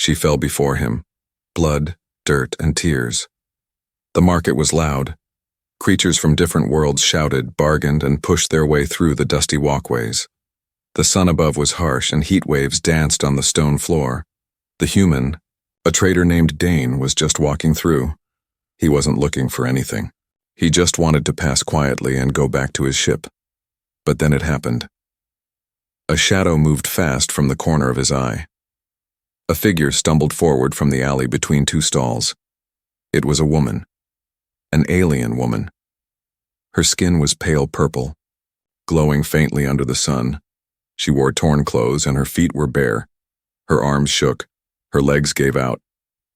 She fell before him. Blood, dirt, and tears. The market was loud. Creatures from different worlds shouted, bargained, and pushed their way through the dusty walkways. The sun above was harsh, and heat waves danced on the stone floor. The human, a trader named Dane, was just walking through. He wasn't looking for anything. He just wanted to pass quietly and go back to his ship. But then it happened. A shadow moved fast from the corner of his eye. A figure stumbled forward from the alley between two stalls. It was a woman. An alien woman. Her skin was pale purple, glowing faintly under the sun. She wore torn clothes and her feet were bare. Her arms shook, her legs gave out,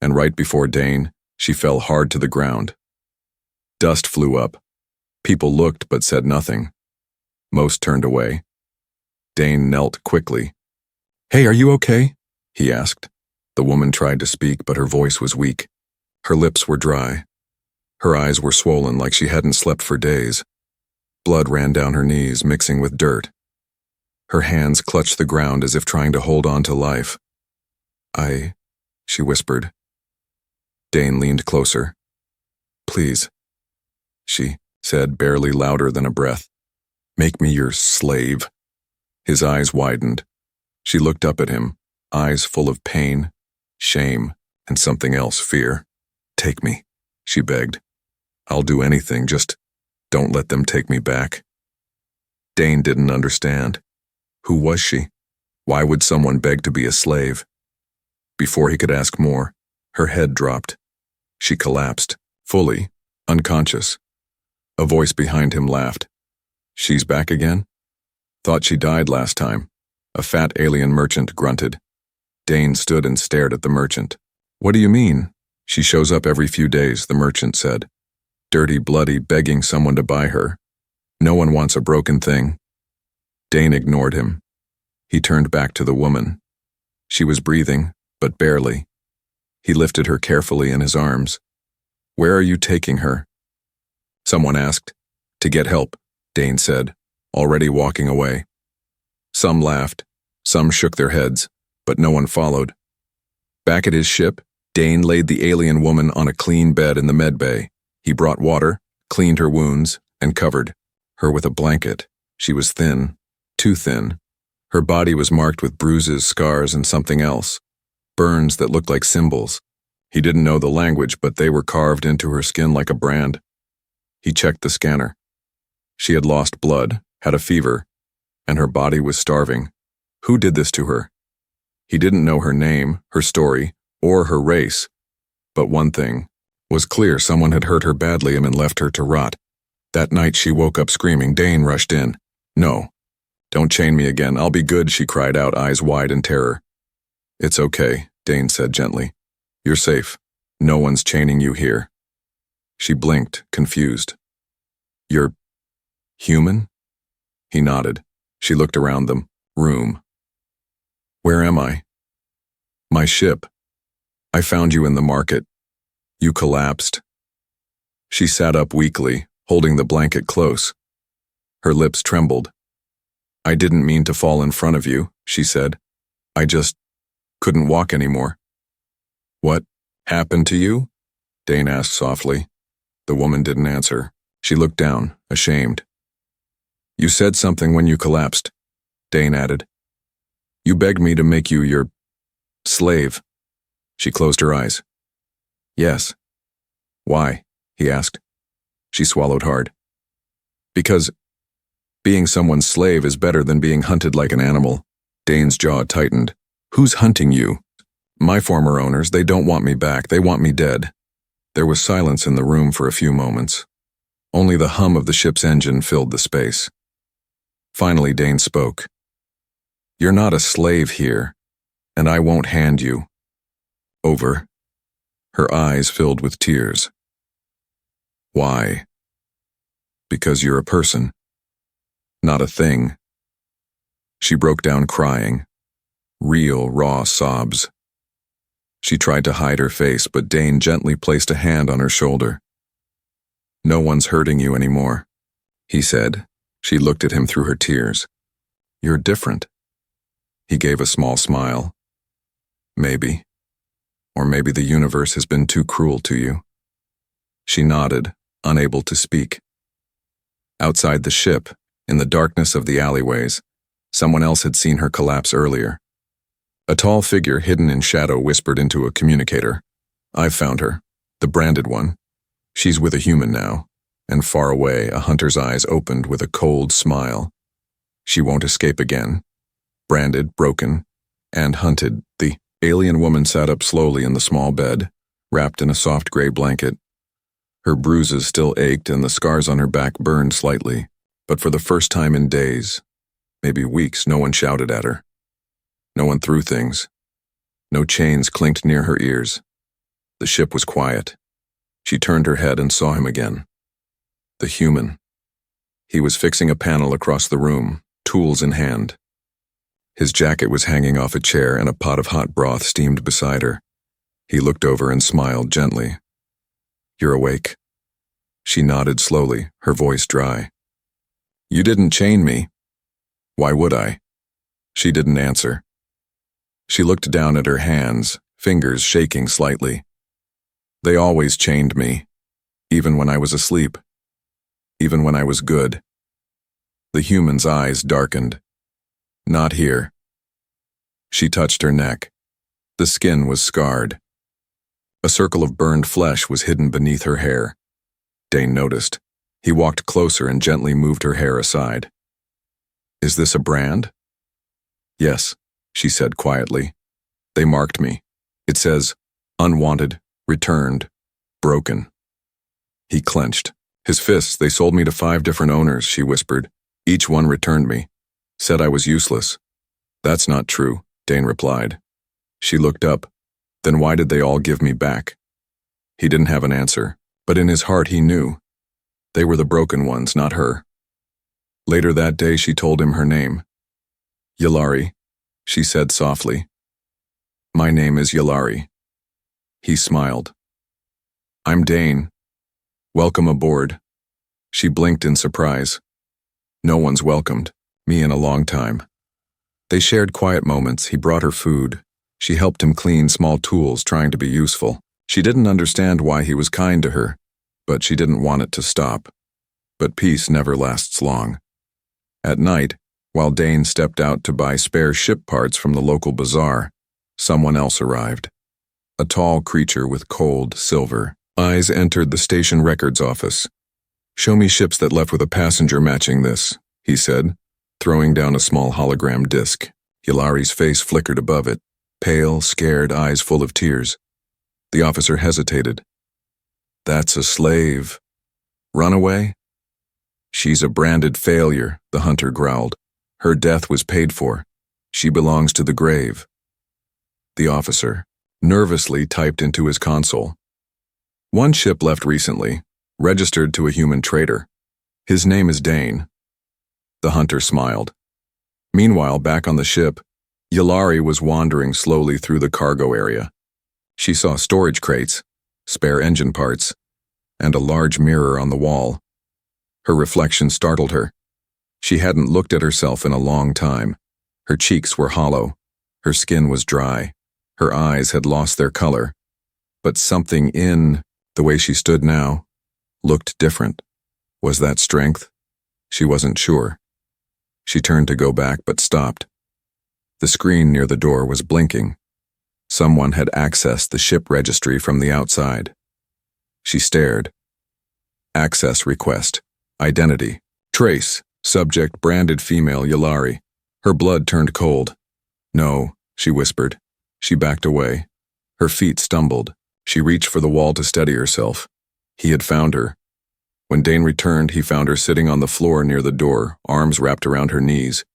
and right before Dane, she fell hard to the ground. Dust flew up. People looked but said nothing. Most turned away. Dane knelt quickly. "Hey, are you okay?" he asked. The woman tried to speak, but her voice was weak. Her lips were dry. Her eyes were swollen like she hadn't slept for days. Blood ran down her knees, mixing with dirt. Her hands clutched the ground as if trying to hold on to life. She whispered. Dane leaned closer. "Please," she said, barely louder than a breath. "Make me your slave." His eyes widened. She looked up at him, eyes full of pain, shame, and something else, fear. "Take me," she begged. "I'll do anything, just don't let them take me back." Dane didn't understand. Who was she? Why would someone beg to be a slave? Before he could ask more, her head dropped. She collapsed, fully, unconscious. A voice behind him laughed. "She's back again? Thought she died last time." A fat alien merchant grunted. Dane stood and stared at the merchant. "What do you mean?" "She shows up every few days," the merchant said. "Dirty, bloody, begging someone to buy her. No one wants a broken thing." Dane ignored him. He turned back to the woman. She was breathing, but barely. He lifted her carefully in his arms. "Where are you taking her?" someone asked. "To get help," Dane said, already walking away. Some laughed, some shook their heads, but no one followed. Back at his ship, Dane laid the alien woman on a clean bed in the med bay. He brought water, cleaned her wounds, and covered her with a blanket. She was thin, too thin. Her body was marked with bruises, scars, and something else. Burns that looked like symbols. He didn't know the language, but they were carved into her skin like a brand. He checked the scanner. She had lost blood, had a fever, and her body was starving. Who did this to her? He didn't know her name, her story, or her race. But one thing was clear: someone had hurt her badly and left her to rot. That night she woke up screaming. Dane rushed in. "No. Don't chain me again. I'll be good," she cried out, eyes wide in terror. "It's okay," Dane said gently. "You're safe. No one's chaining you here." She blinked, confused. "You're human?" He nodded. She looked around them. Room. "Where am I?" "My ship. I found you in the market. You collapsed." She sat up weakly, holding the blanket close. Her lips trembled. "I didn't mean to fall in front of you," she said. "I just couldn't walk anymore." "What happened to you?" Dane asked softly. The woman didn't answer. She looked down, ashamed. "You said something when you collapsed," Dane added. "You begged me to make you your slave." She closed her eyes. "Yes." "Why?" he asked. She swallowed hard. "Because being someone's slave is better than being hunted like an animal." Dane's jaw tightened. "Who's hunting you?" "My former owners. They don't want me back. They want me dead." There was silence in the room for a few moments. Only the hum of the ship's engine filled the space. Finally, Dane spoke. "You're not a slave here, and I won't hand you over." Her eyes filled with tears. "Why?" "Because you're a person, not a thing." She broke down crying. Real, raw sobs. She tried to hide her face, but Dane gently placed a hand on her shoulder. "No one's hurting you anymore," he said. She looked at him through her tears. "You're different." He gave a small smile. "Maybe." Or maybe the universe has been too cruel to you. She nodded, unable to speak. Outside the ship, in the darkness of the alleyways, someone else had seen her collapse earlier. A tall figure hidden in shadow whispered into a communicator. "I've found her, the branded one. She's with a human now." And far away, a hunter's eyes opened with a cold smile. She won't escape again. Branded, broken, and hunted, the alien woman sat up slowly in the small bed, wrapped in a soft gray blanket. Her bruises still ached and the scars on her back burned slightly, but for the first time in days, maybe weeks, no one shouted at her. No one threw things. No chains clinked near her ears. The ship was quiet. She turned her head and saw him again. The human. He was fixing a panel across the room, tools in hand. His jacket was hanging off a chair and a pot of hot broth steamed beside her. He looked over and smiled gently. "You're awake." She nodded slowly, her voice dry. "You didn't chain me." "Why would I?" She didn't answer. She looked down at her hands, fingers shaking slightly. "They always chained me, even when I was asleep. Even when I was good." The human's eyes darkened. "Not here." She touched her neck. The skin was scarred. A circle of burned flesh was hidden beneath her hair. Dane noticed. He walked closer and gently moved her hair aside. "Is this a brand?" "Yes," she said quietly. "They marked me. It says, unwanted, returned, broken." He clenched. His fists, "They sold me to 5 different owners," she whispered. "Each one returned me. Said I was useless." "That's not true," Dane replied. She looked up. "Then why did they all give me back?" He didn't have an answer, but in his heart he knew. They were the broken ones, not her. Later that day she told him her name. "Yulari," she said softly. "My name is Yulari." He smiled. "I'm Dane. Welcome aboard." She blinked in surprise. "No one's welcomed me in a long time." They shared quiet moments. He brought her food. She helped him clean small tools, trying to be useful. She didn't understand why he was kind to her, but she didn't want it to stop. But peace never lasts long. At night, while Dane stepped out to buy spare ship parts from the local bazaar, someone else arrived. A tall creature with cold, silver eyes entered the station records office. "Show me ships that left with a passenger matching this," he said, throwing down a small hologram disc. Yulari's face flickered above it, pale, scared, eyes full of tears. The officer hesitated. "That's a slave. Runaway?" "She's a branded failure," the hunter growled. "Her death was paid for. She belongs to the grave." The officer nervously typed into his console. "One ship left recently, registered to a human trader. His name is Dane." The hunter smiled. Meanwhile, back on the ship, Yulari was wandering slowly through the cargo area. She saw storage crates, spare engine parts, and a large mirror on the wall. Her reflection startled her. She hadn't looked at herself in a long time. Her cheeks were hollow. Her skin was dry. Her eyes had lost their color. But something in the way she stood now looked different. Was that strength? She wasn't sure. She turned to go back but stopped. The screen near the door was blinking. Someone had accessed the ship registry from the outside. She stared. Access request. Identity. Trace. Subject branded female Yulari. Her blood turned cold. "No," she whispered. She backed away. Her feet stumbled. She reached for the wall to steady herself. He had found her. When Dane returned, he found her sitting on the floor near the door, arms wrapped around her knees.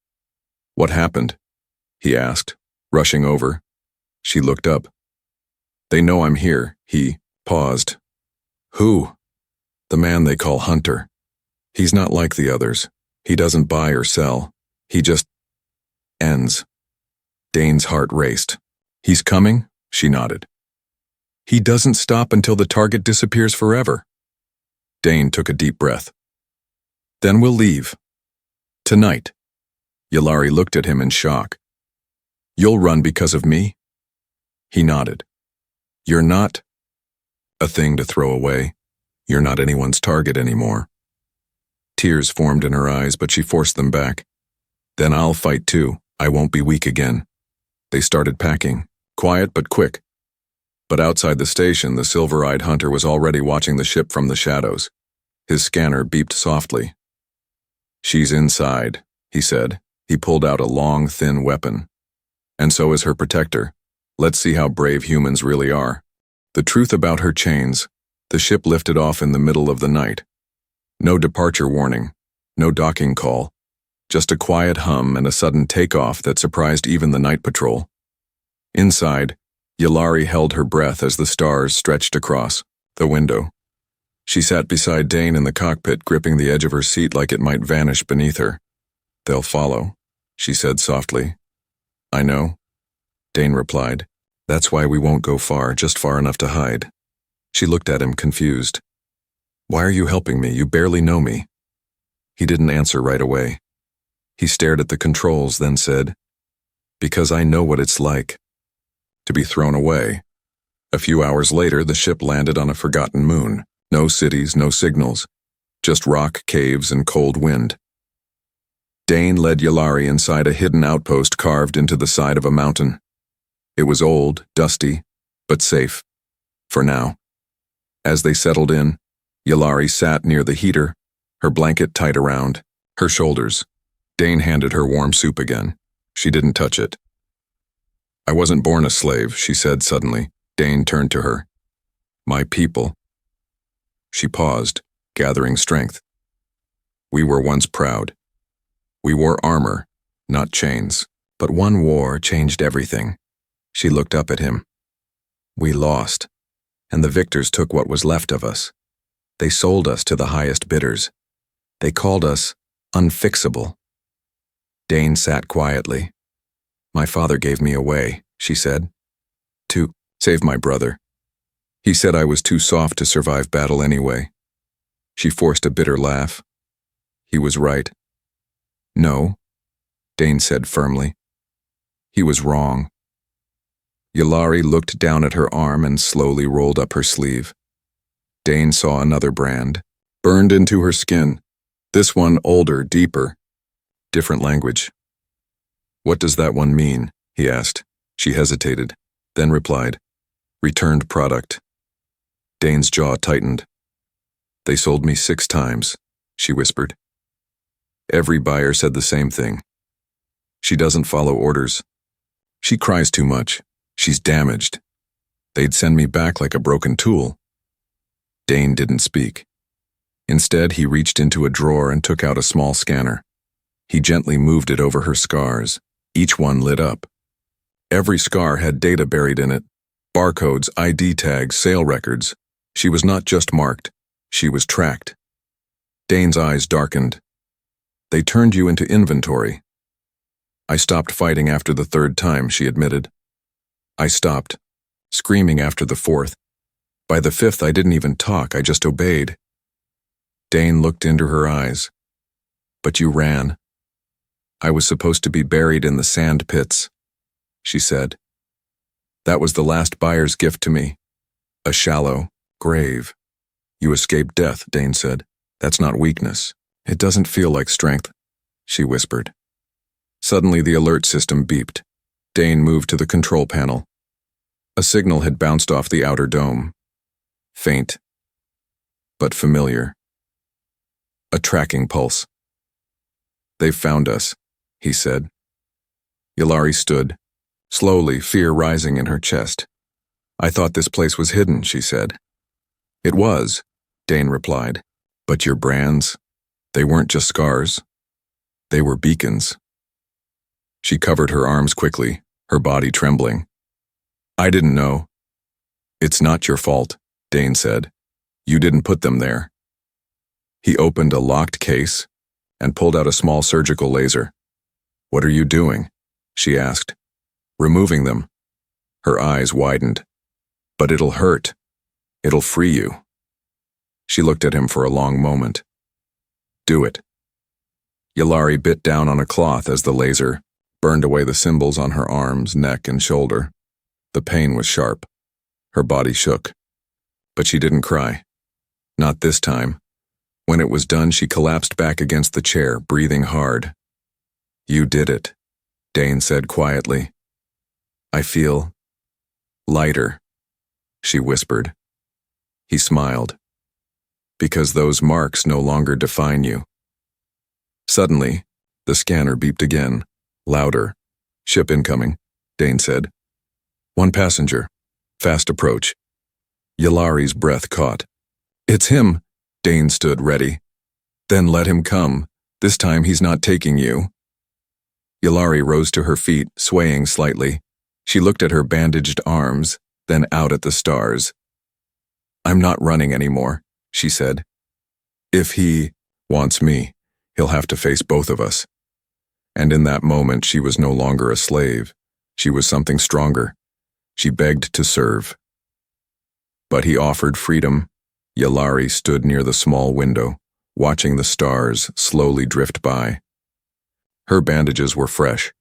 "What happened?" he asked, rushing over. She looked up. "They know I'm here." He paused. "Who?" "The man they call Hunter. He's not like the others. He doesn't buy or sell. He just ends." Dane's heart raced. "He's coming?" She nodded. "He doesn't stop until the target disappears forever." Dane took a deep breath. "Then we'll leave. Tonight." Yulari looked at him in shock. "You'll run because of me?" He nodded. You're not a thing to throw away. You're not anyone's target anymore. Tears formed in her eyes, but she forced them back. Then I'll fight too. I won't be weak again. They started packing, quiet but quick. But outside the station, the silver-eyed hunter was already watching the ship from the shadows. His scanner beeped softly. She's inside, he said. He pulled out a long, thin weapon. And so is her protector. Let's see how brave humans really are. The truth about her chains. The ship lifted off in the middle of the night. No departure warning, no docking call, just a quiet hum and a sudden takeoff that surprised even the night patrol. Inside, Yulari held her breath as the stars stretched across the window. She sat beside Dane in the cockpit, gripping the edge of her seat like it might vanish beneath her. They'll follow, she said softly. I know, Dane replied. That's why we won't go far, just far enough to hide. She looked at him, confused. Why are you helping me? You barely know me. He didn't answer right away. He stared at the controls, then said, Because I know what it's like. To be thrown away. A few hours later, the ship landed on a forgotten moon. No cities, no signals. Just rock, caves, and cold wind. Dane led Yulari inside a hidden outpost carved into the side of a mountain. It was old, dusty, but safe. For now. As they settled in, Yulari sat near the heater, her blanket tight around her shoulders. Dane handed her warm soup again. She didn't touch it. I wasn't born a slave, she said suddenly. Dane turned to her. My people. She paused, gathering strength. We were once proud. We wore armor, not chains. But one war changed everything. She looked up at him. We lost, and the victors took what was left of us. They sold us to the highest bidders. They called us unfixable. Dane sat quietly. My father gave me away, she said, to save my brother. He said I was too soft to survive battle anyway. She forced a bitter laugh. He was right. No, Dane said firmly. He was wrong. Yulari looked down at her arm and slowly rolled up her sleeve. Dane saw another brand, burned into her skin. This one older, deeper. Different language. What does that one mean? He asked. She hesitated, then replied, returned product. Dane's jaw tightened. They sold me 6 times, she whispered. Every buyer said the same thing. She doesn't follow orders. She cries too much. She's damaged. They'd send me back like a broken tool. Dane didn't speak. Instead, he reached into a drawer and took out a small scanner. He gently moved it over her scars. Each one lit up. Every scar had data buried in it. Barcodes, ID tags, sale records. She was not just marked. She was tracked. Dane's eyes darkened. They turned you into inventory. I stopped fighting after the 3rd time, she admitted. I stopped, screaming after the 4th. By the 5th, I didn't even talk, I just obeyed. Dane looked into her eyes. But you ran. I was supposed to be buried in the sand pits, she said. That was the last buyer's gift to me. A shallow grave. You escaped death, Dane said. That's not weakness. It doesn't feel like strength, she whispered. Suddenly the alert system beeped. Dane moved to the control panel. A signal had bounced off the outer dome. Faint, but familiar. A tracking pulse. They've found us, he said. Yulari stood, slowly, fear rising in her chest. I thought this place was hidden, she said. It was, Dane replied. But your brands, they weren't just scars. They were beacons. She covered her arms quickly, her body trembling. I didn't know. It's not your fault, Dane said. You didn't put them there. He opened a locked case and pulled out a small surgical laser. What are you doing? She asked. Removing them. Her eyes widened. But it'll hurt. It'll free you. She looked at him for a long moment. Do it. Yulari bit down on a cloth as the laser burned away the symbols on her arms, neck, and shoulder. The pain was sharp. Her body shook. But she didn't cry. Not this time. When it was done, she collapsed back against the chair, breathing hard. "You did it," Dane said quietly. "I feel lighter," she whispered. He smiled. "Because those marks no longer define you." Suddenly, the scanner beeped again, louder. "Ship incoming," Dane said. "One passenger. Fast approach." Yalari's breath caught. "It's him." Dane stood ready. "Then let him come. This time he's not taking you." Yalari rose to her feet, swaying slightly. She looked at her bandaged arms, then out at the stars. "I'm not running anymore," she said. "If he wants me, he'll have to face both of us." And in that moment, she was no longer a slave. She was something stronger. She begged to serve. But he offered freedom. Yalari stood near the small window, watching the stars slowly drift by. Her bandages were fresh.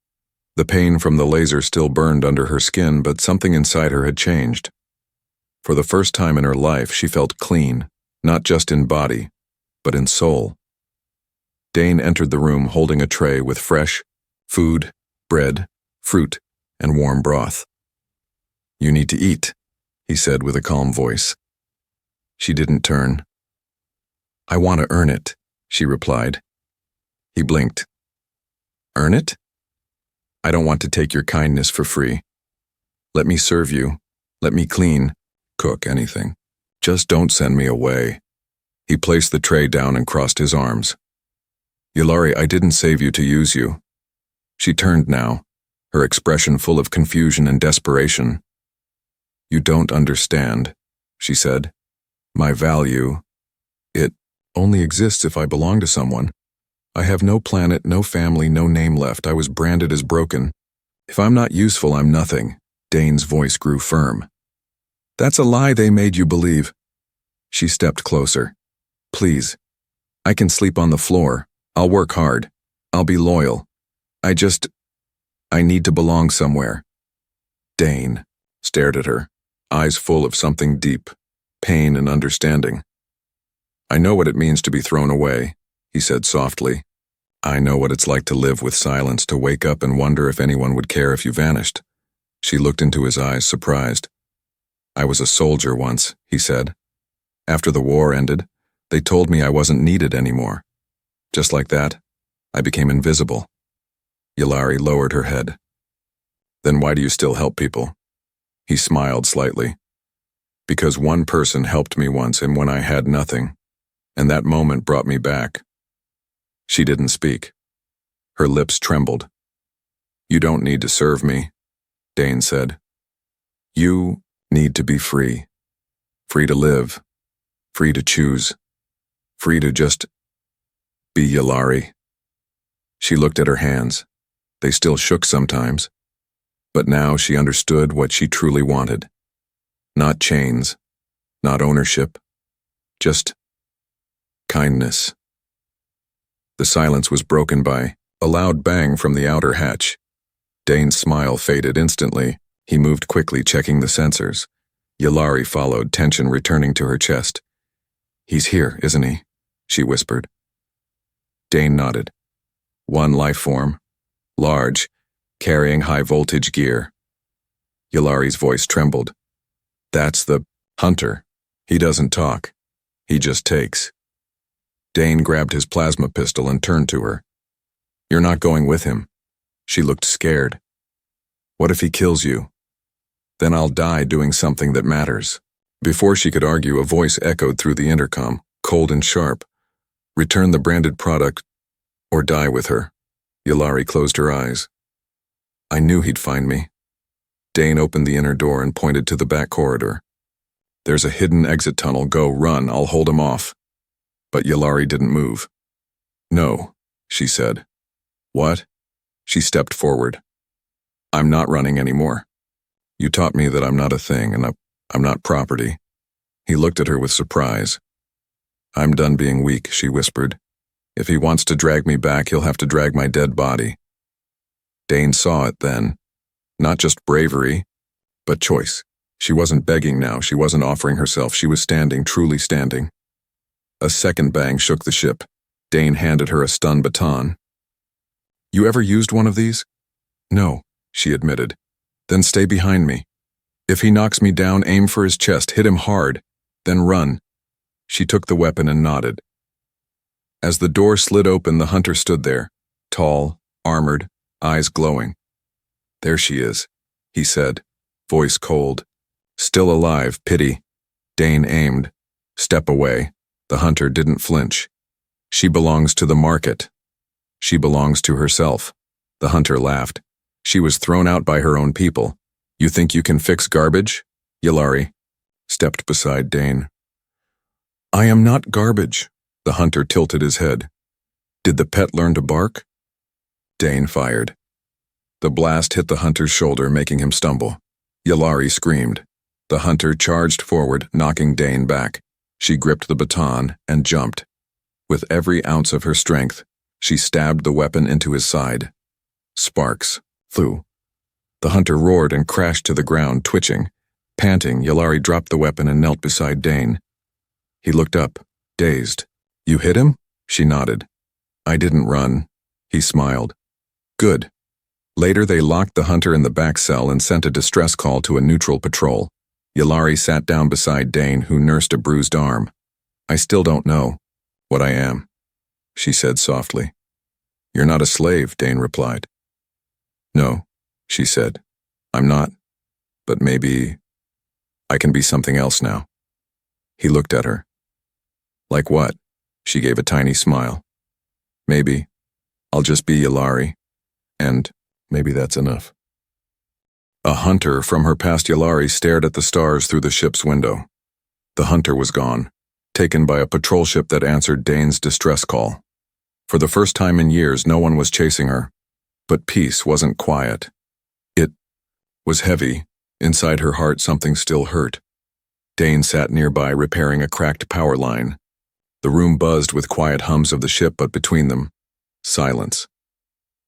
The pain from the laser still burned under her skin, but something inside her had changed. For the first time in her life, she felt clean, not just in body, but in soul. Dane entered the room holding a tray with fresh food, bread, fruit, and warm broth. "You need to eat," he said with a calm voice. She didn't turn. "I want to earn it," she replied. He blinked. "Earn it? I don't want to take your kindness for free. Let me serve you. Let me clean, cook, anything. Just don't send me away." He placed the tray down and crossed his arms. "Yalari, I didn't save you to use you." She turned now, her expression full of confusion and desperation. "You don't understand," she said. "My value, it only exists if I belong to someone. I have no planet, no family, no name left. I was branded as broken. If I'm not useful, I'm nothing." Dane's voice grew firm. "That's a lie they made you believe." She stepped closer. "Please. I can sleep on the floor. I'll work hard. I'll be loyal. I need to belong somewhere." Dane stared at her, eyes full of something deep, pain and understanding. "I know what it means to be thrown away," he said softly. "I know what it's like to live with silence, to wake up and wonder if anyone would care if you vanished." She looked into his eyes, surprised. "I was a soldier once," he said. "After the war ended, they told me I wasn't needed anymore. Just like that, I became invisible." Yalari lowered her head. "Then why do you still help people?" He smiled slightly. "Because one person helped me once, and when I had nothing, and that moment brought me back." She didn't speak. Her lips trembled. "You don't need to serve me," Dane said. "You need to be free. Free to live. Free to choose. Free to just be Yalari." She looked at her hands. They still shook sometimes. But now she understood what she truly wanted. Not chains, not ownership, just kindness. The silence was broken by a loud bang from the outer hatch. Dane's smile faded instantly. He moved quickly, checking the sensors. Yalari followed, tension returning to her chest. "He's here, isn't he?" she whispered. Dane nodded. One life form, large, carrying high-voltage gear. Yalari's voice trembled. "That's the hunter. He doesn't talk. He just takes." Dane grabbed his plasma pistol and turned to her. "You're not going with him." She looked scared. "What if he kills you? Then I'll die doing something that matters." Before she could argue, a voice echoed through the intercom, cold and sharp. "Return the branded product, or die with her." Yalari closed her eyes. "I knew he'd find me." Dane opened the inner door and pointed to the back corridor. "There's a hidden exit tunnel. Go, run, I'll hold him off." But Yalari didn't move. "No," she said. "What?" She stepped forward. "I'm not running anymore. You taught me that I'm not a thing, and I'm not property." He looked at her with surprise. "I'm done being weak," she whispered. "If he wants to drag me back, he'll have to drag my dead body." Dane saw it then. Not just bravery, but choice. She wasn't begging now, she wasn't offering herself, she was standing, truly standing. A second bang shook the ship. Dane handed her a stun baton. You ever used one of these? No, she admitted. Then stay behind me. If he knocks me down, aim for his chest, hit him hard, then run. She took the weapon and nodded. As the door slid open, the hunter stood there, tall, armored, eyes glowing. There she is, he said, voice cold. Still alive, pity. Dane aimed. Step away. The hunter didn't flinch. She belongs to the market. She belongs to herself. The hunter laughed. She was thrown out by her own people. You think you can fix garbage? Yalari stepped beside Dane. I am not garbage. The hunter tilted his head. Did the pet learn to bark? Dane fired. The blast hit the hunter's shoulder, making him stumble. Yalari screamed. The hunter charged forward, knocking Dane back. She gripped the baton and jumped. With every ounce of her strength, she stabbed the weapon into his side. Sparks flew. The hunter roared and crashed to the ground, twitching. Panting, Yalari dropped the weapon and knelt beside Dane. He looked up, dazed. You hit him? She nodded. I didn't run. He smiled. Good. Later they locked the hunter in the back cell and sent a distress call to a neutral patrol. Yalari sat down beside Dane, who nursed a bruised arm. I still don't know what I am, she said softly. You're not a slave, Dane replied. No, she said. I'm not, but maybe I can be something else now. He looked at her. Like what? She gave a tiny smile. Maybe I'll just be Yalari, and maybe that's enough. A hunter from her past Yalari stared at the stars through the ship's window. The hunter was gone, taken by a patrol ship that answered Dane's distress call. For the first time in years, no one was chasing her, but peace wasn't quiet. It was heavy. Inside her heart, something still hurt. Dane sat nearby, repairing a cracked power line. The room buzzed with quiet hums of the ship, but between them, silence.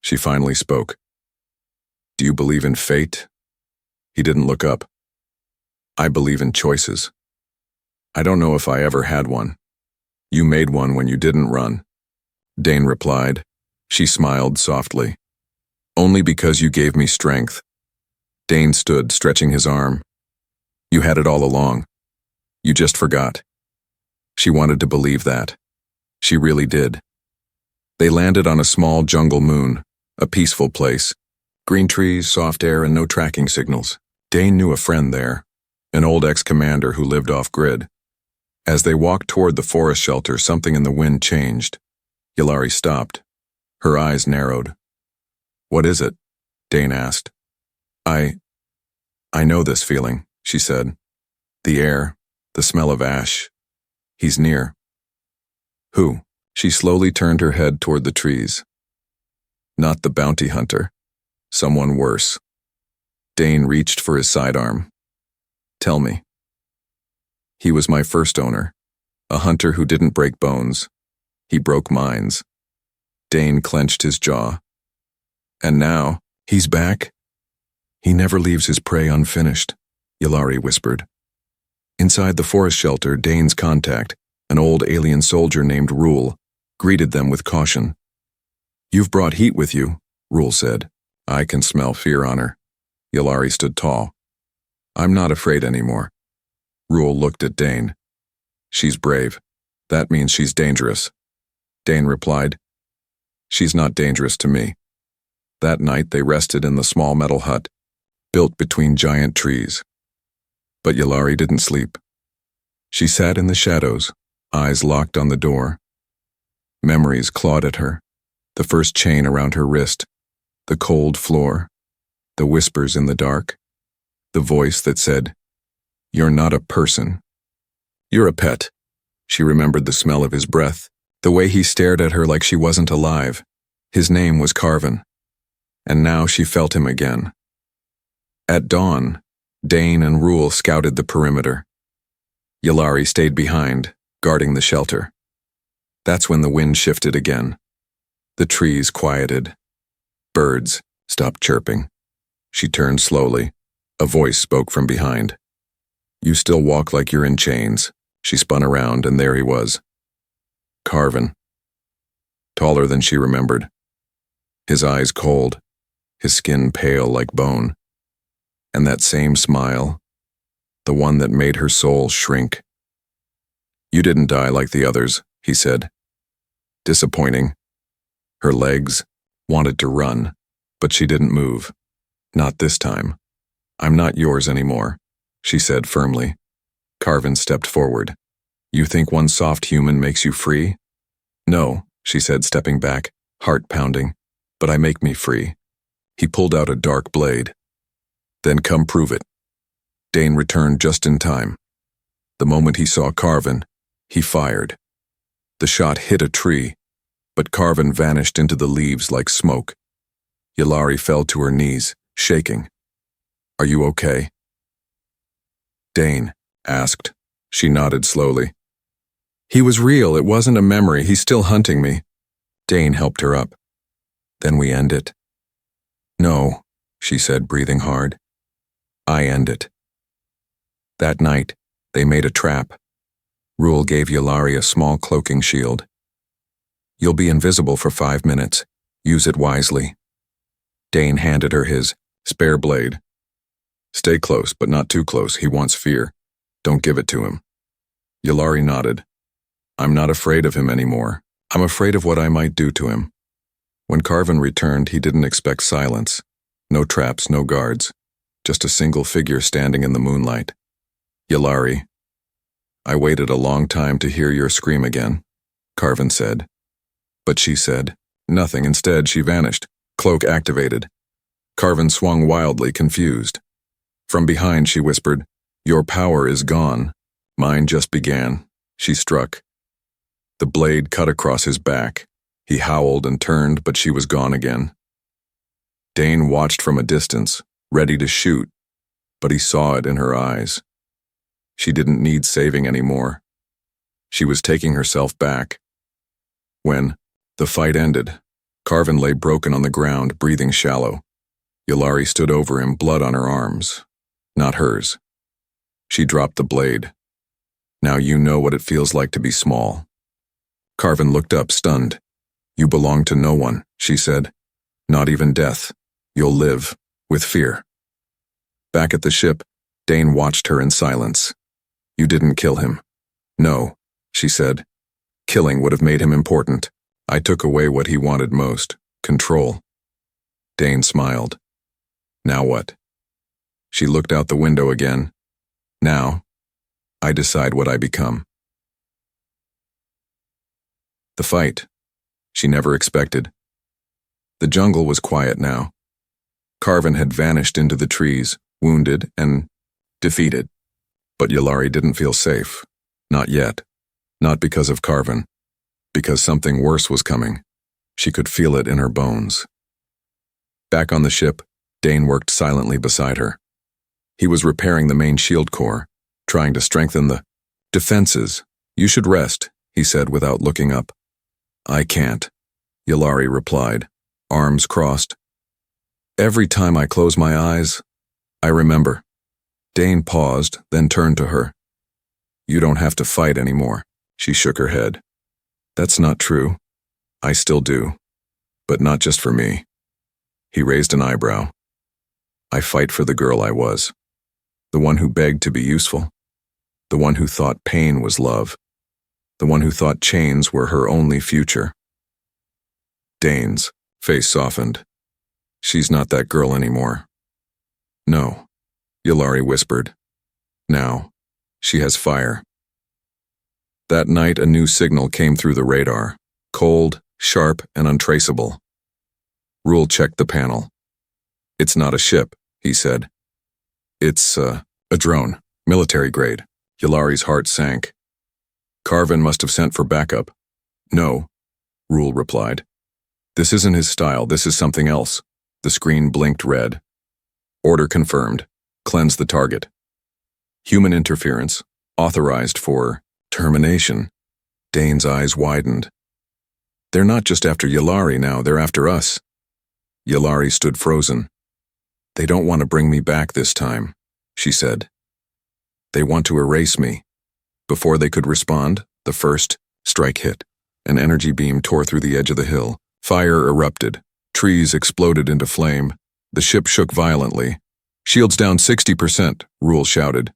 She finally spoke. Do you believe in fate? He didn't look up. I believe in choices. I don't know if I ever had one. You made one when you didn't run. Dane replied. She smiled softly. Only because you gave me strength. Dane stood, stretching his arm. You had it all along. You just forgot. She wanted to believe that. She really did. They landed on a small jungle moon, a peaceful place. Green trees, soft air, and no tracking signals. Dane knew a friend there, an old ex-commander who lived off-grid. As they walked toward the forest shelter, something in the wind changed. Yalari stopped. Her eyes narrowed. What is it? Dane asked. I know this feeling, she said. The air, the smell of ash. He's near. Who? She slowly turned her head toward the trees. Not the bounty hunter. Someone worse. Dane reached for his sidearm. Tell me. He was my first owner, a hunter who didn't break bones. He broke minds. Dane clenched his jaw. And now, he's back? He never leaves his prey unfinished, Yalari whispered. Inside the forest shelter, Dane's contact, an old alien soldier named Rule, greeted them with caution. You've brought heat with you, Rule said. I can smell fear on her. Yalari stood tall. I'm not afraid anymore. Rule looked at Dane. She's brave. That means she's dangerous. Dane replied. She's not dangerous to me. That night they rested in the small metal hut, built between giant trees. But Yalari didn't sleep. She sat in the shadows, eyes locked on the door. Memories clawed at her, the first chain around her wrist, the cold floor, the whispers in the dark, the voice that said, You're not a person. You're a pet. She remembered the smell of his breath, the way he stared at her like she wasn't alive. His name was Carvin. And now she felt him again. At dawn, Dane and Rule scouted the perimeter. Yalari stayed behind, guarding the shelter. That's when the wind shifted again. The trees quieted. Birds stopped chirping. She turned slowly. A voice spoke from behind. You still walk like you're in chains. She spun around, and there he was. Carvin. Taller than she remembered. His eyes cold, his skin pale like bone. And that same smile, the one that made her soul shrink. You didn't die like the others, he said. Disappointing. Her legs wanted to run, but she didn't move. Not this time. I'm not yours anymore, she said firmly. Carvin stepped forward. You think one soft human makes you free? No, she said, stepping back, heart pounding, but I make me free. He pulled out a dark blade. Then come prove it. Dane returned just in time. The moment he saw Carvin, he fired. The shot hit a tree, but Carvin vanished into the leaves like smoke. Yllari fell to her knees, shaking. Are you okay? Dane asked. She nodded slowly. He was real, it wasn't a memory, he's still hunting me. Dane helped her up. Then we end it. No, she said, breathing hard. I end it. That night, they made a trap. Rule gave Yllari a small cloaking shield. You'll be invisible for 5 minutes. Use it wisely. Dane handed her his spare blade. Stay close, but not too close. He wants fear. Don't give it to him. Yllari nodded. I'm not afraid of him anymore. I'm afraid of what I might do to him. When Carvin returned, he didn't expect silence. No traps, no guards. Just a single figure standing in the moonlight. Yllari. I waited a long time to hear your scream again, Carvin said. But she said nothing. Instead, she vanished. Cloak activated. Carvin swung wildly, confused. From behind, she whispered, Your power is gone. Mine just began. She struck. The blade cut across his back. He howled and turned, but she was gone again. Dane watched from a distance, ready to shoot, but he saw it in her eyes. She didn't need saving anymore. She was taking herself back. When the fight ended, Carvin lay broken on the ground, breathing shallow. Yllari stood over him, blood on her arms. Not hers. She dropped the blade. Now you know what it feels like to be small. Carvin looked up, stunned. You belong to no one, she said. Not even death. You'll live, with fear. Back at the ship, Dane watched her in silence. You didn't kill him. No, she said. Killing would have made him important. I took away what he wanted most, control. Dane smiled. Now what? She looked out the window again. Now, I decide what I become. The fight. She never expected. The jungle was quiet now. Carvin had vanished into the trees, wounded and defeated. But Yllari didn't feel safe. Not yet. Not because of Carvin. Because something worse was coming. She could feel it in her bones. Back on the ship, Dane worked silently beside her. He was repairing the main shield core, trying to strengthen the defenses. You should rest, he said without looking up. I can't, Yllari replied, arms crossed. Every time I close my eyes, I remember. Dane paused, then turned to her. You don't have to fight anymore, she shook her head. That's not true. I still do. But not just for me. He raised an eyebrow. I fight for the girl I was. The one who begged to be useful. The one who thought pain was love. The one who thought chains were her only future. Dane's face softened. She's not that girl anymore. No, Yllari whispered. Now, she has fire. That night, a new signal came through the radar, cold, sharp, and untraceable. Rule checked the panel. It's not a ship, he said. It's a drone, military grade. Yllari's heart sank. Carvin must have sent for backup. No, Rule replied. This isn't his style, this is something else. The screen blinked red. Order confirmed. Cleanse the target. Human interference, authorized for termination. Dane's eyes widened. They're not just after Yllari now, they're after us. Yllari stood frozen. They don't want to bring me back this time, she said. They want to erase me. Before they could respond, the first strike hit. An energy beam tore through the edge of the hill. Fire erupted. Trees exploded into flame. The ship shook violently. "Shields down 60%, Rule shouted.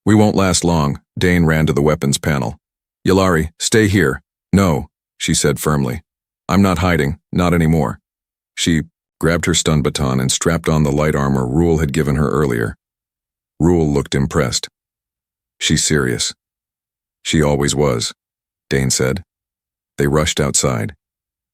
"We won't last long." Dane ran to the weapons panel. "Yulari, stay here." "No," she said firmly. "I'm not hiding, not anymore." She grabbed her stun baton and strapped on the light armor Rule had given her earlier. Rule looked impressed. "She's serious." "She always was," Dane said. They rushed outside.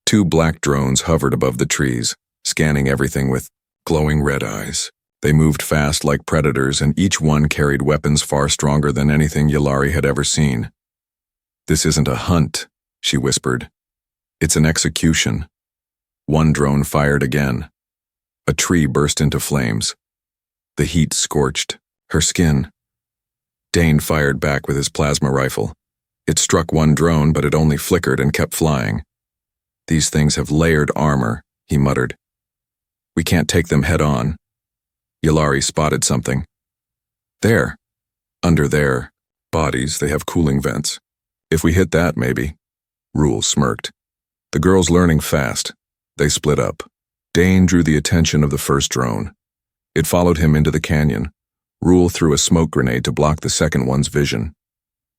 2 black drones hovered above the trees, scanning everything with glowing red eyes. They moved fast like predators, and each one carried weapons far stronger than anything Yulari had ever seen. "This isn't a hunt," she whispered. "It's an execution." One drone fired again. A tree burst into flames. The heat scorched her skin. Dane fired back with his plasma rifle. It struck one drone, but it only flickered and kept flying. "These things have layered armor," he muttered. "We can't take them head on." Yulari spotted something. "There. Under their bodies, they have cooling vents. If we hit that, maybe." Rule smirked. The girls learning fast. They split up. Dane drew the attention of the first drone. It followed him into the canyon. Rule threw a smoke grenade to block the second one's vision.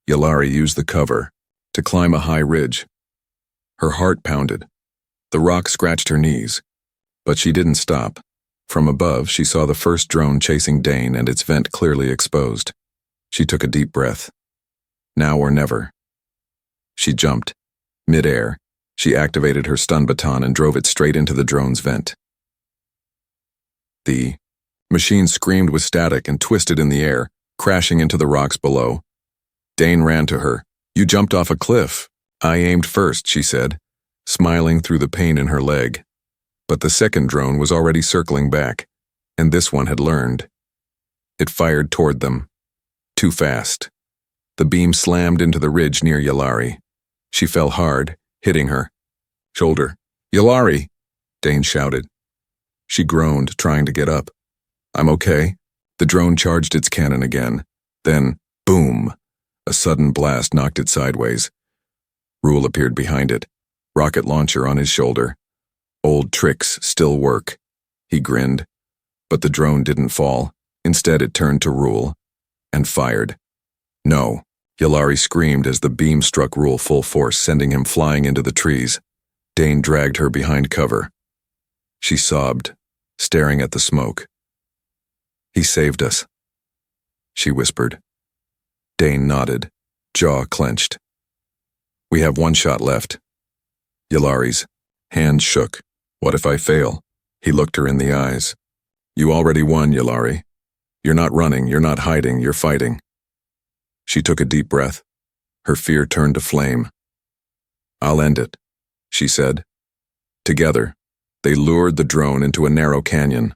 Yulari used the cover to climb a high ridge. Her heart pounded. The rock scratched her knees. But she didn't stop. From above, she saw the first drone chasing Dane and its vent clearly exposed. She took a deep breath. Now or never. She jumped. Mid-air, she activated her stun baton and drove it straight into the drone's vent. The machine screamed with static and twisted in the air, crashing into the rocks below. Dane ran to her. "You jumped off a cliff." "I aimed first," she said, smiling through the pain in her leg. But the second drone was already circling back, and this one had learned. It fired toward them. Too fast. The beam slammed into the ridge near Yulari. She fell hard, hitting her shoulder. "Yulari!" Dane shouted. She groaned, trying to get up. "I'm okay." The drone charged its cannon again. Then, boom! A sudden blast knocked it sideways. Rule appeared behind it, rocket launcher on his shoulder. "Old tricks still work," he grinned. But the drone didn't fall. Instead, it turned to Rule and fired. "No!" Yulari screamed as the beam struck Rule full force, sending him flying into the trees. Dane dragged her behind cover. She sobbed, staring at the smoke. "He saved us," she whispered. Dane nodded, jaw clenched. "We have 1 shot left." Yulari's hands shook. "What if I fail?" He looked her in the eyes. "You already won, Yulari. You're not running, you're not hiding, you're fighting." She took a deep breath. Her fear turned to flame. "I'll end it," she said. Together, they lured the drone into a narrow canyon.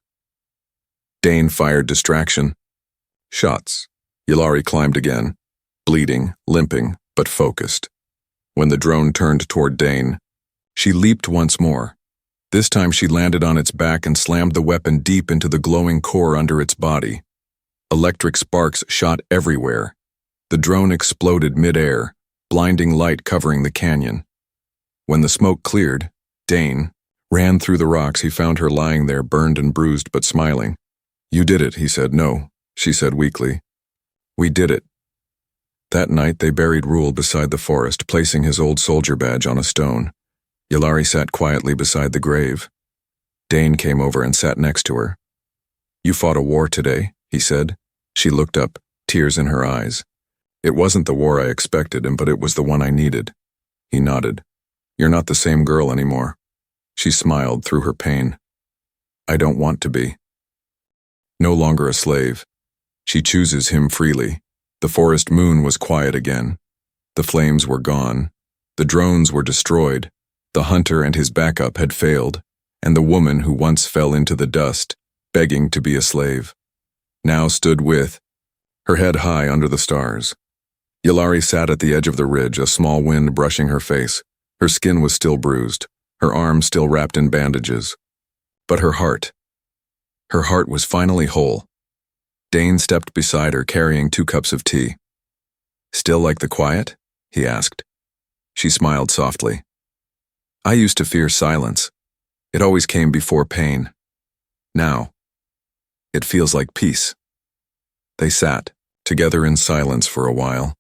Dane fired distraction. Shots. Yulari climbed again, bleeding, limping, but focused. When the drone turned toward Dane, she leaped once more. This time she landed on its back and slammed the weapon deep into the glowing core under its body. Electric sparks shot everywhere. The drone exploded mid-air, blinding light covering the canyon. When the smoke cleared, Dane ran through the rocks. He found her lying there, burned and bruised, but smiling. "You did it," he said. "No," she said weakly. "We did it." That night they buried Rule beside the forest, placing his old soldier badge on a stone. Yulari sat quietly beside the grave. Dane came over and sat next to her. "You fought a war today," he said. She looked up, tears in her eyes. "It wasn't the war I expected, but it was the one I needed." He nodded. "You're not the same girl anymore." She smiled through her pain. "I don't want to be." No longer a slave. She chooses him freely. The forest moon was quiet again. The flames were gone. The drones were destroyed. The hunter and his backup had failed, and the woman who once fell into the dust, begging to be a slave, now stood with her head high under the stars. Yulari sat at the edge of the ridge, a small wind brushing her face. Her skin was still bruised, her arms still wrapped in bandages. But her heart was finally whole. Dane stepped beside her, carrying 2 cups of tea. "Still like the quiet?" he asked. She smiled softly. "I used to fear silence. It always came before pain. Now, it feels like peace." They sat, together in silence for a while,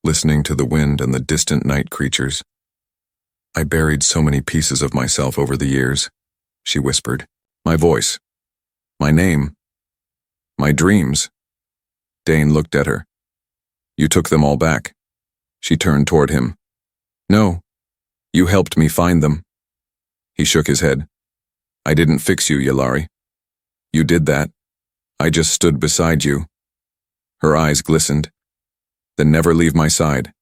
listening to the wind and the distant night creatures. "I buried so many pieces of myself over the years," she whispered. "My voice, my name, my dreams." Dane looked at her. "You took them all back." She turned toward him. "No, you helped me find them." He shook his head. "I didn't fix you, Yalari. You did that. I just stood beside you." Her eyes glistened. "Then never leave my side."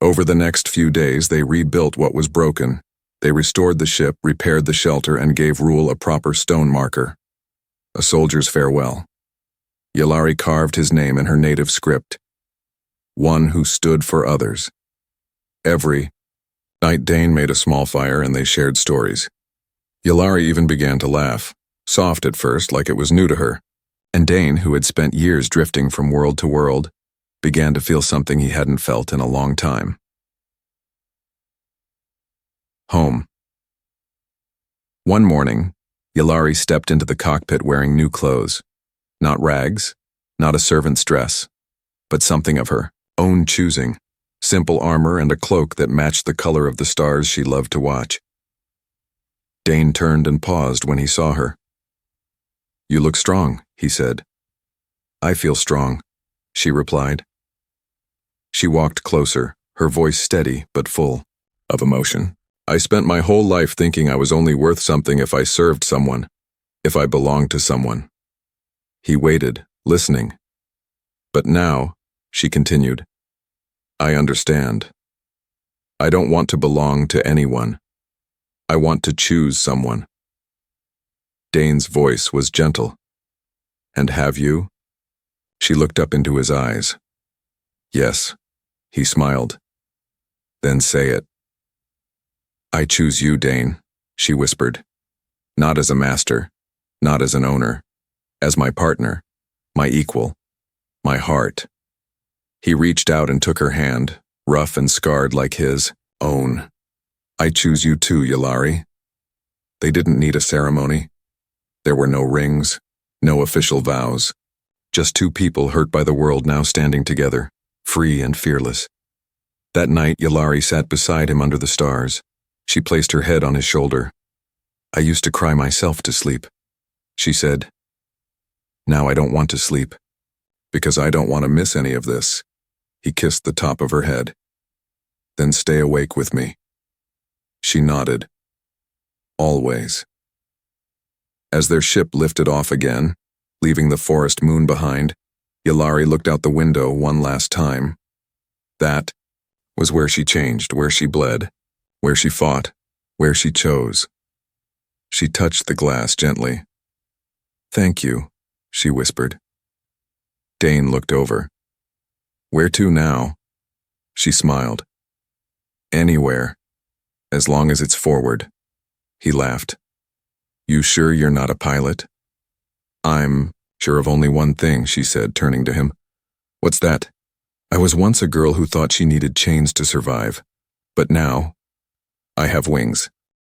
Over the next few days, they rebuilt what was broken. They restored the ship, repaired the shelter, and gave Rule a proper stone marker. A soldier's farewell. Yalari carved his name in her native script. One who stood for others. Every night, Dane made a small fire and they shared stories. Yalari even began to laugh, soft at first, like it was new to her. And Dane, who had spent years drifting from world to world, began to feel something he hadn't felt in a long time. Home. One morning, Yalari stepped into the cockpit wearing new clothes. Not rags, not a servant's dress, but something of her own choosing. Simple armor and a cloak that matched the color of the stars she loved to watch. Dane turned and paused when he saw her. "You look strong," he said. "I feel strong," she replied. She walked closer, her voice steady but full of emotion. "I spent my whole life thinking I was only worth something if I served someone, if I belonged to someone." He waited, listening. "But now," she continued, "I understand. I don't want to belong to anyone. I want to choose someone." Dane's voice was gentle. "And have you?" She looked up into his eyes. "Yes," he smiled. "Then say it." "I choose you, Dane," she whispered. "Not as a master, not as an owner, as my partner, my equal, my heart." He reached out and took her hand, rough and scarred like his own. "I choose you too, Yalari." They didn't need a ceremony. There were no rings, no official vows. Just 2 people hurt by the world now standing together, free and fearless. That night, Yalari sat beside him under the stars. She placed her head on his shoulder. "I used to cry myself to sleep," she said. "Now I don't want to sleep, because I don't want to miss any of this." He kissed the top of her head. "Then stay awake with me." She nodded. "Always." As their ship lifted off again, leaving the forest moon behind, Yalari looked out the window one last time. That was where she changed, where she bled, where she fought, where she chose. She touched the glass gently. "Thank you," she whispered. Dane looked over. "Where to now?" She smiled. "Anywhere, as long as it's forward." He laughed. "You sure you're not a pilot?" "I'm sure of only one thing," she said, turning to him. "What's that?" "I was once a girl who thought she needed chains to survive, but now I have wings."